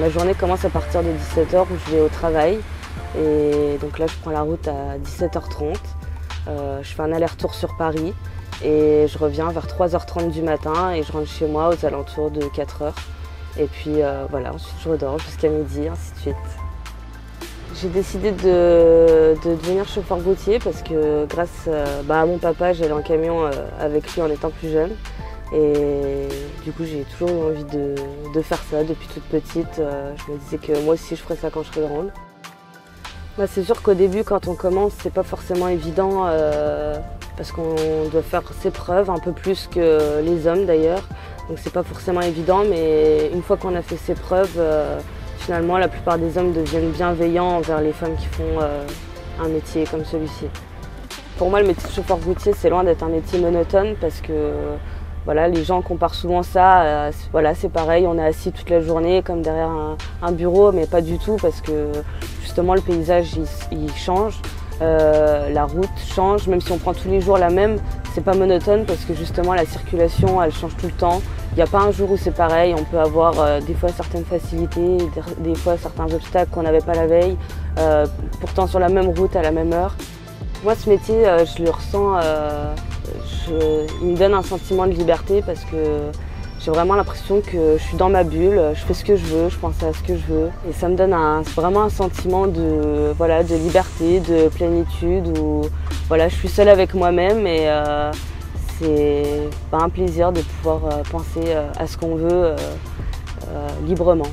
Ma journée commence à partir de 17h où je vais au travail. Et donc là, je prends la route à 17h30. Je fais un aller-retour sur Paris et je reviens vers 3h30 du matin et je rentre chez moi aux alentours de 4h. Et puis voilà, ensuite je redors jusqu'à midi, ainsi de suite. J'ai décidé de devenir chauffeur routier parce que grâce à mon papa, j'allais en camion avec lui en étant plus jeune. Et du coup, j'ai toujours eu envie de faire ça depuis toute petite. Je me disais que moi aussi, je ferais ça quand je serais grande. C'est sûr qu'au début, quand on commence, c'est pas forcément évident parce qu'on doit faire ses preuves un peu plus que les hommes d'ailleurs. Donc c'est pas forcément évident, mais une fois qu'on a fait ses preuves, finalement, la plupart des hommes deviennent bienveillants envers les femmes qui font un métier comme celui-ci. Pour moi, le métier de chauffeur routier, c'est loin d'être un métier monotone parce que voilà, les gens comparent souvent ça, voilà, c'est pareil, on est assis toute la journée comme derrière un bureau, mais pas du tout parce que justement le paysage il change, la route change, même si on prend tous les jours la même, c'est pas monotone parce que justement la circulation elle change tout le temps. Il n'y a pas un jour où c'est pareil, on peut avoir des fois certaines facilités, des fois certains obstacles qu'on n'avait pas la veille, pourtant sur la même route à la même heure. Moi ce métier, je le ressens, il me donne un sentiment de liberté parce que j'ai vraiment l'impression que je suis dans ma bulle, je fais ce que je veux, je pense à ce que je veux. Et ça me donne vraiment un sentiment de liberté, de plénitude où voilà, je suis seule avec moi-même et c'est un plaisir de pouvoir penser à ce qu'on veut librement.